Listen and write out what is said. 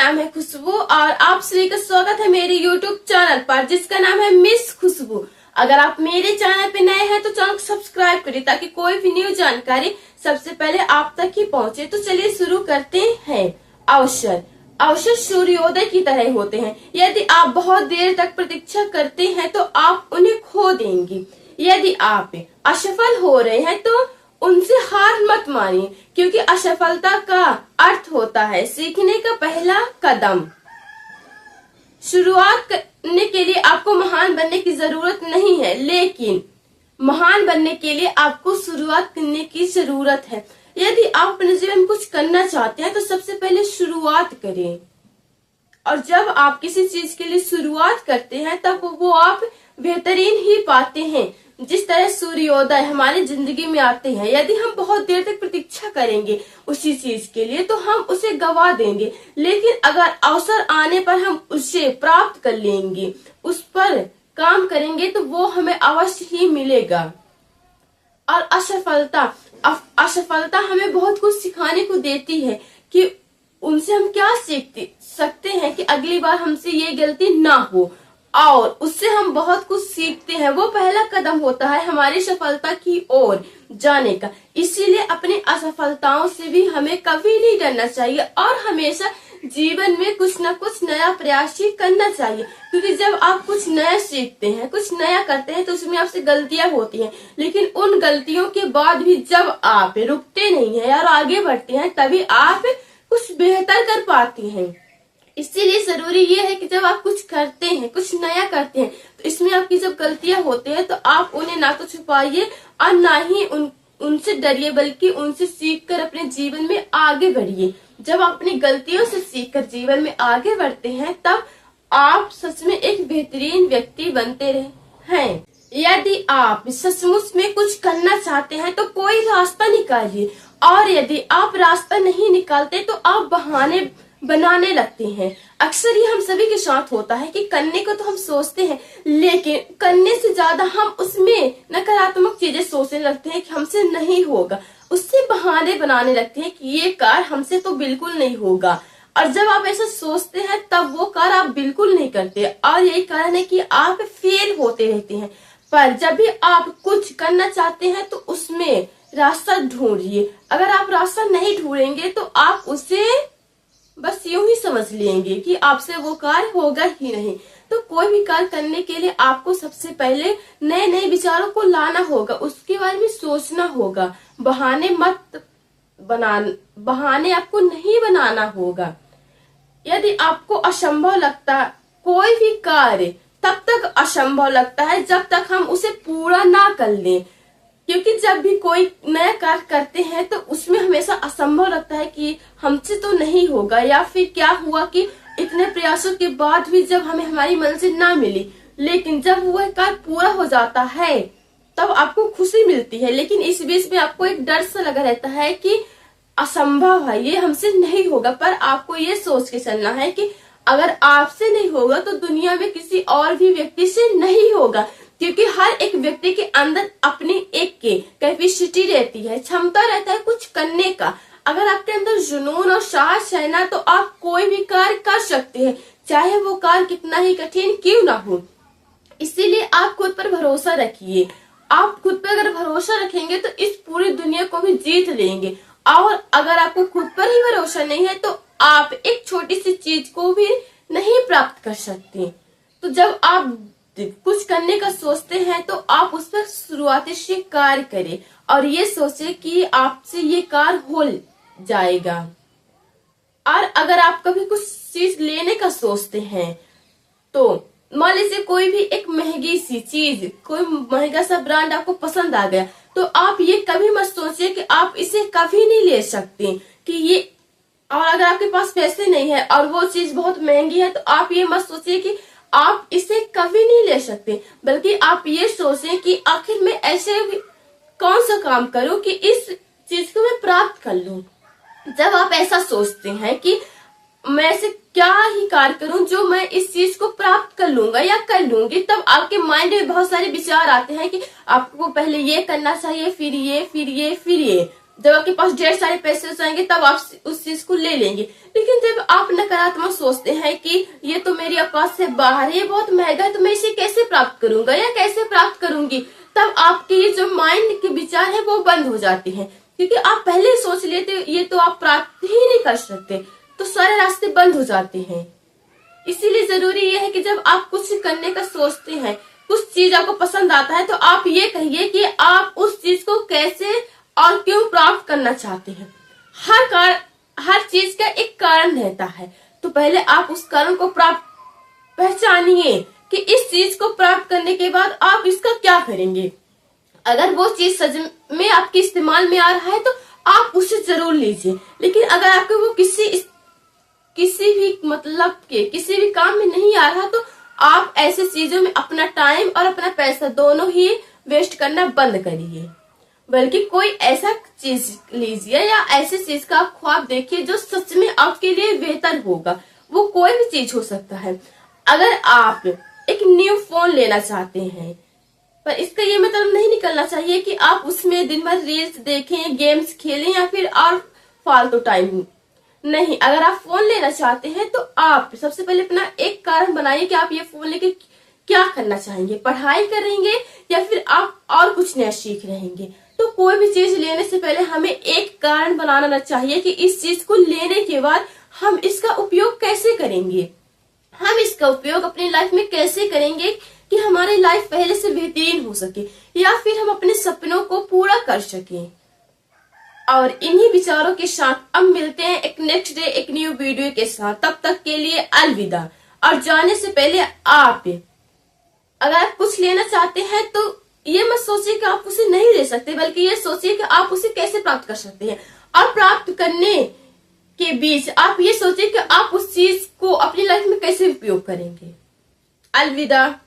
नाम है खुशबू और आप सभी का स्वागत है मेरे YouTube चैनल पर जिसका नाम है मिस खुशबू। अगर आप मेरे चैनल पे नए हैं तो चैनल को सब्सक्राइब करिए ताकि कोई भी न्यू जानकारी सबसे पहले आप तक ही पहुंचे। तो चलिए शुरू करते हैं। अवसर अवसर सूर्योदय की तरह होते हैं। यदि आप बहुत देर तक प्रतीक्षा करते हैं तो आप उन्हें खो देंगे। यदि आप असफल हो रहे हैं तो उनसे हार मत मानिए, क्योंकि असफलता का अर्थ होता है सीखने का पहला कदम। शुरुआत करने के लिए आपको महान बनने की जरूरत नहीं है, लेकिन महान बनने के लिए आपको शुरुआत करने की जरूरत है। यदि आप अपने जीवन में कुछ करना चाहते हैं तो सबसे पहले शुरुआत करें, और जब आप किसी चीज के लिए शुरुआत करते हैं तब वो आप बेहतरीन ही पाते हैं। जिस तरह सूर्योदय हमारी जिंदगी में आते हैं, यदि हम बहुत देर तक प्रतीक्षा करेंगे उसी चीज के लिए तो हम उसे गवा देंगे, लेकिन अगर अवसर आने पर हम उसे प्राप्त कर लेंगे, उस पर काम करेंगे तो वो हमें अवश्य ही मिलेगा। और असफलता हमें बहुत कुछ सिखाने को देती है कि उनसे हम क्या सीख सकते हैं कि अगली बार हमसे ये गलती ना हो, और उससे हम बहुत कुछ सीखते हैं। वो पहला कदम होता है हमारी सफलता की ओर जाने का। इसीलिए अपनी असफलताओं से भी हमें कभी नहीं डरना चाहिए और हमेशा जीवन में कुछ न कुछ नया प्रयास ही करना चाहिए, क्योंकि जब आप कुछ नया सीखते हैं, कुछ नया करते हैं तो उसमें आपसे गलतियां होती हैं, लेकिन उन गलतियों के बाद भी जब आप रुकते नहीं हैं और आगे बढ़ते हैं तभी आप कुछ बेहतर कर पाते हैं। इसीलिए जरूरी ये है कि जब आप कुछ करते हैं, कुछ नया करते हैं, तो इसमें आपकी जब गलतियां होती हैं तो आप उन्हें ना तो छुपाइए और ना ही उनसे डरिए, बल्कि उनसे सीखकर अपने जीवन में आगे बढ़िए। जब आप अपनी गलतियों से सीखकर जीवन में आगे बढ़ते हैं तब आप सच में एक बेहतरीन व्यक्ति बनते हैं। यदि आप सचमुच में कुछ करना चाहते हैं तो कोई रास्ता निकालिए, और यदि आप रास्ता नहीं निकालते तो आप बहाने बनाने लगते हैं। अक्सर ये हम सभी के साथ होता है कि करने को तो हम सोचते हैं, लेकिन करने से ज्यादा हम उसमें नकारात्मक चीजें सोचने लगते हैं कि हमसे नहीं होगा, उससे बहाने बनाने लगते हैं कि ये कार्य हमसे तो बिल्कुल नहीं होगा। और जब आप ऐसा सोचते हैं तब वो कार्य आप बिल्कुल नहीं करते, और यही कारण है कि आप फेल होते रहते हैं। पर जब भी आप कुछ करना चाहते हैं तो उसमें रास्ता ढूंढिए। अगर आप रास्ता नहीं ढूंढेंगे तो आप उसे बस यूं ही समझ लेंगे कि आपसे वो कार्य होगा ही नहीं। तो कोई भी कार्य करने के लिए आपको सबसे पहले नए नए विचारों को लाना होगा, उसके बारे में सोचना होगा। बहाने आपको नहीं बनाना होगा। यदि आपको असंभव लगता कोई भी कार्य तब तक असंभव लगता है जब तक हम उसे पूरा ना कर लें, क्योंकि जब भी कोई नया कार्य करते हैं तो उसमें हमेशा असंभव लगता है कि हमसे तो नहीं होगा, या फिर क्या हुआ कि इतने प्रयासों के बाद भी जब हमें हमारी मंजिल ना मिली, लेकिन जब वह कार्य पूरा हो जाता है तब आपको खुशी मिलती है। लेकिन इस बीच में आपको एक डर सा लगा रहता है कि असंभव है, ये हमसे नहीं होगा। पर आपको ये सोच के चलना है कि अगर आपसे नहीं होगा तो दुनिया में किसी और भी व्यक्ति से नहीं होगा, क्योंकि हर एक व्यक्ति के अंदर अपनी एक कैपेसिटी रहती है, क्षमता रहता है कुछ करने का। अगर आपके अंदर जुनून और साहस है ना तो आप कोई भी कार्य कर सकते हैं, चाहे वो कार्य कितना ही कठिन क्यों ना हो। इसीलिए आप खुद पर भरोसा रखिए। आप खुद पर अगर भरोसा रखेंगे तो इस पूरी दुनिया को भी जीत लेंगे, और अगर आपको खुद पर ही भरोसा नहीं है तो आप एक छोटी सी चीज को भी नहीं प्राप्त कर सकते। तो जब आप कुछ करने का सोचते हैं तो आप उस पर शुरुआती से कार्य करें और ये सोचे कि आपसे ये कार्य हो जाएगा। और अगर आप कभी कुछ चीज लेने का सोचते हैं तो मान लीजिए कोई भी एक महंगी सी चीज, कोई महंगा सा ब्रांड आपको पसंद आ गया, तो आप ये कभी मत सोचिए कि आप इसे कभी नहीं ले सकते कि ये, और अगर आपके पास पैसे नहीं है और वो चीज बहुत महंगी है तो आप ये मत सोचिए कि आप इसे कभी नहीं ले सकते, बल्कि आप ये सोचें कि आखिर मैं ऐसे कौन सा काम करूं कि इस चीज को मैं प्राप्त कर लूं। जब आप ऐसा सोचते हैं कि मैं ऐसे क्या ही कार्य करूं जो मैं इस चीज को प्राप्त कर लूंगा या कर लूंगी, तब आपके माइंड में बहुत सारे विचार आते हैं कि आपको पहले ये करना चाहिए, फिर ये, फिर ये, फिर ये। जब आपके पास ढेर सारे पैसे हो जाएंगे तब आप उस चीज को ले लेंगे। लेकिन जब आप नकारात्मक सोचते हैं कि ये तो मेरी औकात से बाहर है, ये बहुत महंगा है, तो मैं इसे कैसे प्राप्त करूंगा या कैसे प्राप्त करूंगी, तब आपके ये जो माइंड के विचार है वो बंद हो जाते हैं। क्योंकि आप पहले ही सोच लेते ये तो आप प्राप्त ही नहीं कर सकते, तो सारे रास्ते बंद हो जाते हैं। इसीलिए जरूरी ये है कि जब आप कुछ करने का सोचते हैं, कुछ चीज आपको पसंद आता है, तो आप ये कहिए कि आप उस चीज को कैसे और क्यों प्राप्त करना चाहते हैं। हर चीज का एक कारण रहता है, तो पहले आप उस कारण को पहचानिए कि इस चीज को प्राप्त करने के बाद आप इसका क्या करेंगे। अगर वो चीज सच में आपके इस्तेमाल में आ रहा है तो आप उसे जरूर लीजिए। लेकिन अगर आपको वो किसी भी काम में नहीं आ रहा, तो आप ऐसे चीजों में अपना टाइम और अपना पैसा दोनों ही वेस्ट करना बंद करिए। बल्कि कोई ऐसा चीज लीजिए या ऐसी चीज का आप ख्वाब देखिए जो सच में आपके लिए बेहतर होगा। वो कोई भी चीज हो सकता है। अगर आप एक न्यू फोन लेना चाहते हैं, पर इसका ये मतलब नहीं निकलना चाहिए कि आप उसमें दिन भर रील्स देखें, गेम्स खेलें या फिर और फालतू टाइम नहीं। अगर आप फोन लेना चाहते हैं तो आप सबसे पहले अपना एक कारण बनाइए कि आप ये फोन लेके क्या करना चाहेंगे, पढ़ाई करेंगे या फिर आप और कुछ नया सीख रहेंगे। तो कोई भी चीज लेने से पहले हमें एक कारण बनाना चाहिए कि इस चीज को लेने के बाद हम इसका उपयोग कैसे करेंगे, हम इसका उपयोग अपनी लाइफ में कैसे करेंगे कि हमारी लाइफ पहले से बेहतरीन हो सके या फिर हम अपने सपनों को पूरा कर सकें। और इन्हीं विचारों के साथ अब मिलते हैं एक नेक्स्ट डे एक न्यू वीडियो के साथ। तब तक के लिए अलविदा। और जाने से पहले आप अगर आप कुछ लेना चाहते हैं तो ये मत सोचिए कि आप उसे नहीं ले सकते, बल्कि ये सोचिए कि आप उसे कैसे प्राप्त कर सकते हैं। और प्राप्त करने के बीच आप ये सोचिए कि आप उस चीज को अपनी लाइफ में कैसे उपयोग करेंगे। अलविदा।